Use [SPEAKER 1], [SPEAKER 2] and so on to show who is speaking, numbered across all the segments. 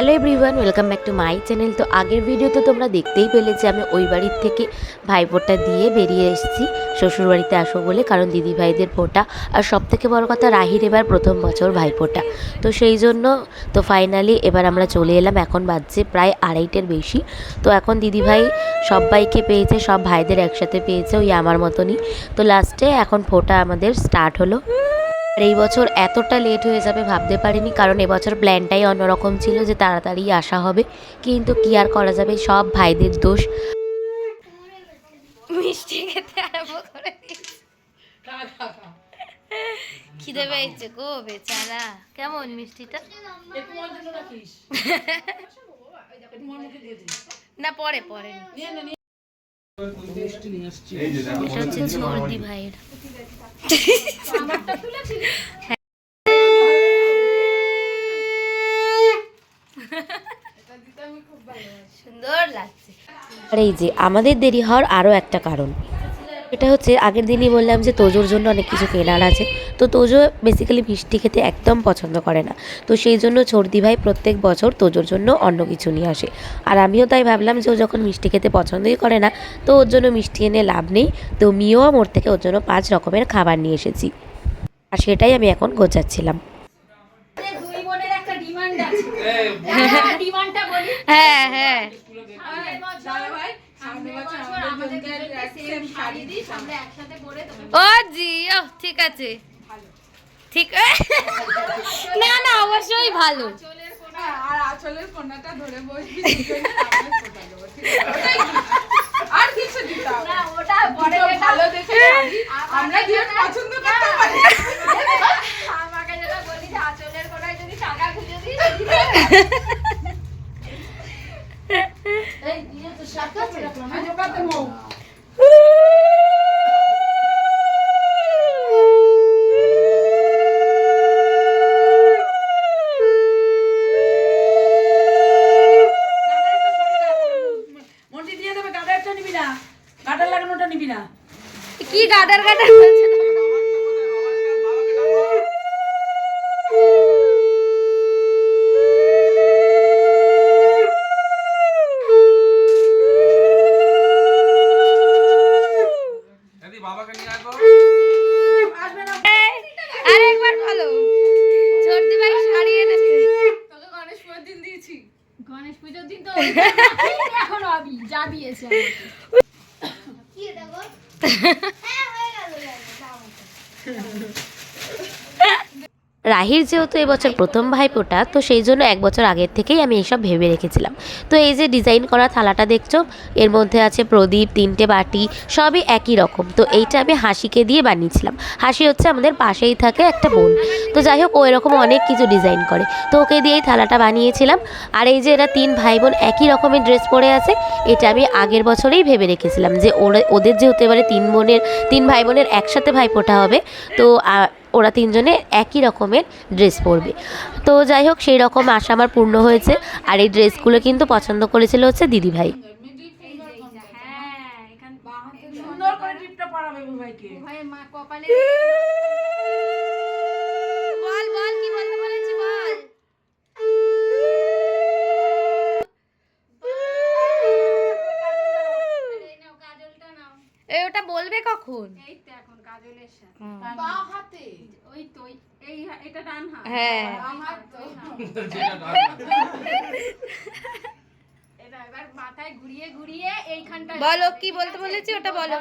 [SPEAKER 1] Hello everyone, welcome back to my channel. তো আগের ভিডিওতে তোমরা দেখতেই পেলে যে আমি ওই বাড়ির থেকে ভাইফোঁটা দিয়ে বেরিয়ে এসেছি শ্বশুরবাড়িতে আসবো বলে, কারণ দিদি ভাইদের ফোঁটা। আর সব থেকে বড় কথা, রাহির এবার প্রথম বছর ভাইফোঁটা, তো সেই জন্য তো ফাইনালি এবার আমরা চলে এলাম। এখন বাজছে প্রায় 2:30-এর বেশি। তো এখন দিদি ভাই সবাইকে পেয়েছে, সব ভাইদের একসাথে পেয়েছে, ওই আমার মতনই। তো লাস্টে এখন ফোঁটা আমাদের স্টার্ট হলো। আর এই বছর এতটা লেট হয়ে যাবে ভাবতে পারিনি, কারণ এবছর প্ল্যানটাই অন্যরকম ছিল যে তাড়াতাড়ি আসা হবে, কিন্তু কি আর করা যাবে, সব ভাইদের দোষ। মিষ্টি খেতে আরম্ভ করে খিদে পেয়েছে গো বেচারা। কেমন মিষ্টিটা? না পরে পরে এটা হচ্ছে ঝর্দি ভাইয়ের। সুন্দর লাগছে। আর এই যে আমাদের দেরি হওয়ার আরও একটা কারণ, এটা হচ্ছে আগের দিনই বললাম যে তোজোর জন্য অনেক কিছু কেনার আছে। তো তোজো বেসিক্যালি মিষ্টি খেতে একদম পছন্দ করে না, তো সেই জন্য ছর্দি ভাই প্রত্যেক বছর তোজোর জন্য অন্য কিছু নিয়ে আসে। আর আমিও তাই ভাবলাম যে ও যখন মিষ্টি খেতে পছন্দই করে না, তো ওর জন্য মিষ্টি এনে লাভ নেই। তো মিও মোর থেকে ওর জন্য 5 রকমের খাবার নিয়ে এসেছি, আর সেটাই আমি এখন গোছাচ্ছিলাম। হ্যাঁ হ্যাঁ, ও জি, ও ঠিক আছে, ঠিক না না অবশ্যই ভালো।
[SPEAKER 2] আর আঁচলের কোণাটা ধরে বসবি, আর কিছু দিতে হবে না, ওটা পরে ভালো দেখে আমরা দিয়ে পছন্দ করতে পারি। আমাকে যেটা বলি যে আঁচলের কোণায় যদি টাকা খুঁজে দিই, এই দিয়ে তো সাথে রাখলাম, আজ ওকাতে মো কি গাডার গাডার বলছে না। আরেকবার বলো, ছর্দি ভাই শাড়ি এনেছে। তোকে গণেশ পুজোর দিন দিয়েছি, গণেশ পুজোর দিন তো এখন আবি যা দিয়েছে কি এটা গো। হ্যাঁ হয়ে গেল।
[SPEAKER 1] রাহির যেহেতু এবছর প্রথম ভাইফোঁটা, তো সেই জন্য 1 বছর আগের থেকেই আমি এইসব ভেবে রেখেছিলাম। তো এই যে ডিজাইন করা থালাটা দেখছো, এর মধ্যে আছে প্রদীপ, 3টে বাটি, সবই একই রকম। তো এইটা আমি হাসিকে দিয়ে বানিয়েছিলাম। হাসি হচ্ছে আমাদের পাশেই থাকে একটা বোন, তো যাই হোক ও এরকম অনেক কিছু ডিজাইন করে, তো ওকে দিয়েই থালাটা বানিয়েছিলাম। আর এই যে এরা 3 ভাই বোন একই রকমের ড্রেস পরে আছে, এটা আমি আগের বছরেই ভেবে রেখেছিলাম যে ওদের যেহেতু এবারে 3 ভাই বোনের একসাথে ভাইফোঁটা হবে, তো ওরা 3 জনে একই রকমের ড্রেস পরবে। তো যাই হোক সেই রকম আশা আমার পূর্ণ হয়েছে। আর এই ড্রেসগুলো কিন্তু পছন্দ করেছিল হচ্ছে দিদিভাই। বল বল কি বলতে বলেছি বল। ওটা বলবে কখন? এই তো এখন কাজলের সাথে বাঁ হাতে, ওই তো এই এটা ডান হাত, হ্যাঁ বাঁ হাত তো এটা এবার মাথায় ঘুরিয়ে ঘুরিয়ে এইখানটা বলো কি বলতে বলেছি, ওটা বলো,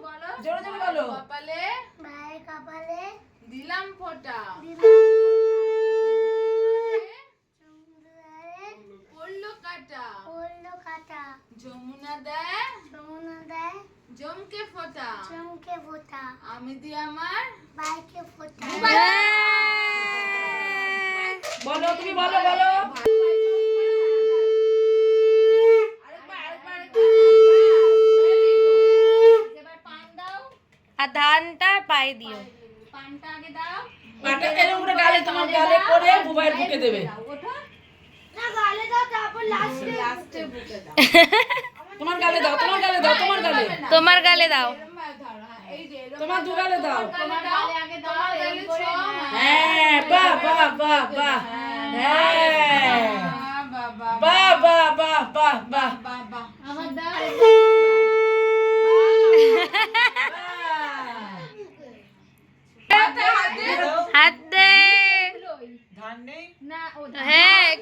[SPEAKER 1] বলো জোরে জোরে বলো। কপালে ভাই কপালে দিলাম ফোঁটা, পড়লো কাটা, পড়লো কাটা, যমুনা দেয়, যমুনা দেয় জমকে ফোঁটা, জমকে ফোঁটা, আমি দি আমার ভাইকে ফোঁটা। বলো তুমি বলো বলো। এবার পান দাও, আর ধানটা পায়ে দিও, পানটা আগে দাও, পানটা এরকম করে গালে, তোমার গালে করে মোবাইল বুকে দেবে, না গালে দাও তারপর লাস্টে বুকে দাও। তোমার গালে দাও, তোমার গালে দাও, তোমার গালে, তোমার গালে দাও, তোমার দু গালে দাও, তোমার গালে আগে দাও, এই করে হ্যাঁ বাহ বাহ বাহ বাহ, হ্যাঁ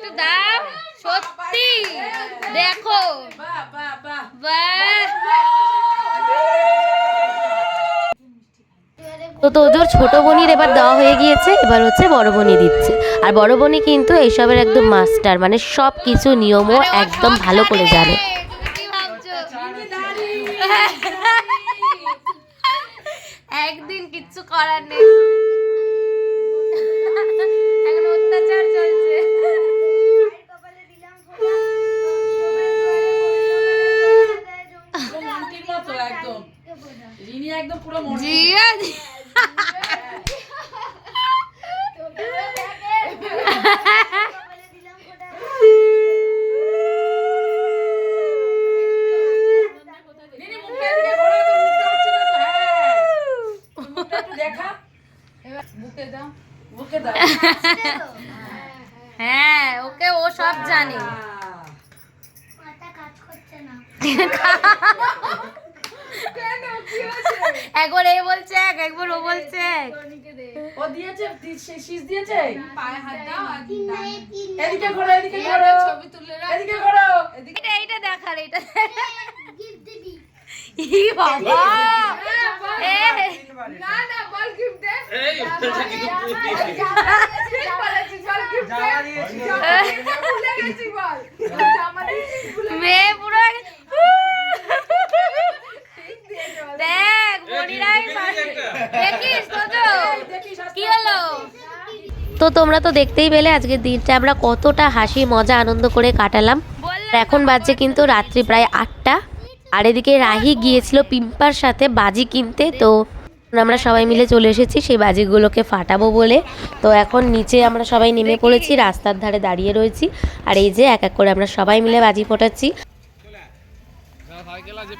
[SPEAKER 2] একটু দাও সত্যি দেখো
[SPEAKER 1] তো তোজোর ছোট বোনির এবার দেওয়া হয়ে গিয়েছে, এবার হচ্ছে বড় বোনি দিচ্ছে। আর বড় বোনি কিন্তু এইসবের একদম মাস্টার, মানে সব কিছু নিয়মও একদম ভালো করে জানে।
[SPEAKER 2] একদিন কিচ্ছু করার নেই, এখন অত্যাচার চলছে। হ্যাঁ ওকে, ও সব জানে। একবার এ বলছে একবার ও বলছে।
[SPEAKER 3] ও দিয়েছে, শীষ দিয়েছে। পায়ে হাত দাও, এদিকে ঘোরো, এদিকে ঘোরো, ছবি তুলে রাখ, এদিকে ঘোরো,
[SPEAKER 2] এটা এইটা দেখার, এইটা গিফট দিবি। ই বাবা, না না বল গিফট দে। এই জামা দিয়েছি, ভুলে গেছি বল। জামা দিয়েছি ভুলে গেছি। মে পুরো দেখ মনিরাই দেখিস তো কি হলো।
[SPEAKER 1] তো তোমরা তো দেখতেই পেলে আজকের দিনটা আমরা কতটা হাসি মজা আনন্দ করে কাটালাম। এখন বাজছে কিন্তু রাত্রি প্রায় 8টা। আর এদিকে রাহি গিয়েছিল পিম্পার সাথে বাজি কিনতে, তো আমরা সবাই মিলে চলে এসেছি সেই বাজিগুলোকে ফাটাবো বলে। তো এখন নিচে আমরা সবাই নেমে পড়েছি, রাস্তার ধারে দাঁড়িয়ে রয়েছি। আর এই যে এক এক করে আমরা সবাই মিলে বাজি ফোটাচ্ছি।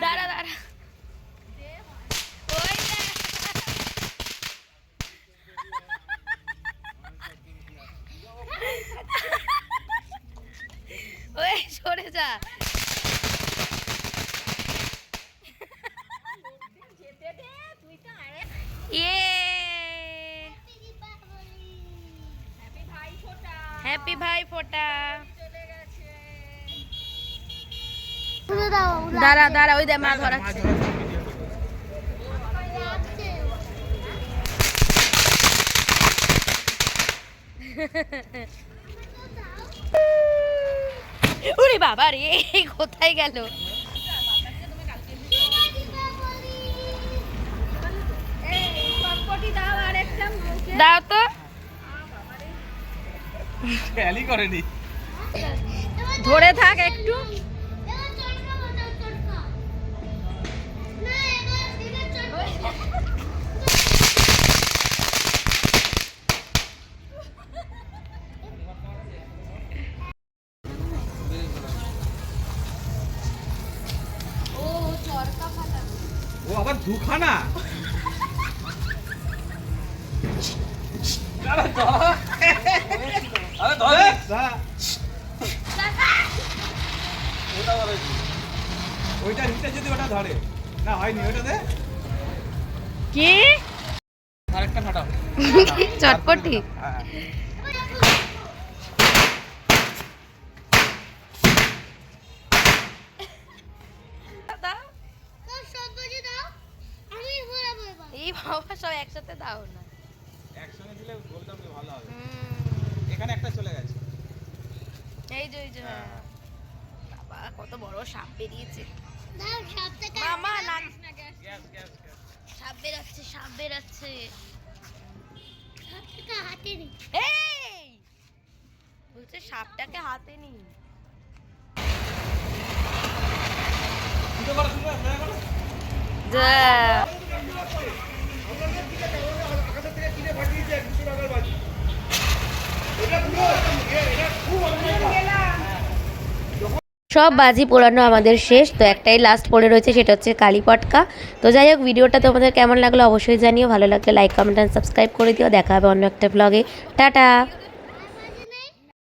[SPEAKER 2] দাঁড়া দাঁড়া, ওই সরে যা। হ্যাপি ভাই ফোটা। দাঁড়া দাঁড়া, ওই দে মা ধরাচ্ছে। ওরে বাবা রে, কোথায় গেল? দাও তো, ধরে থাক একটু।
[SPEAKER 4] ও আবার দুখানা। ওইটা নিচে যদি ওটা ধরে না, হয়নি ওটা দে।
[SPEAKER 2] কি
[SPEAKER 4] আরেকটা ফাটাও
[SPEAKER 2] চটপটি। এই বাবা সব একসাথে দাও না,
[SPEAKER 4] একসঙ্গে দিলে গোলটা ভালো হবে। এখানে একটা চলে গেছে।
[SPEAKER 2] এই যে এই যে বাবা কত বড় সাপ বেরিয়েছে। মামা না, সাপ বেরাচ্ছে, সাপ বেরাচ্ছে। এই বলছে সাপটাকে হাতে নি।
[SPEAKER 1] সব বাজি পোড়ানো আমাদের শেষ, তো একটাই লাস্ট পড়ে রয়েছে, সেটা হচ্ছে কালী পটকা। তো যাই হোক, ভিডিওটা তোমাদের কেমন লাগলো অবশ্যই জানিও। ভালো লাগলে লাইক কমেন্ট অ্যান্ড সাবস্ক্রাইব করে দিও। দেখা হবে অন্য একটা ব্লগে। টাটা।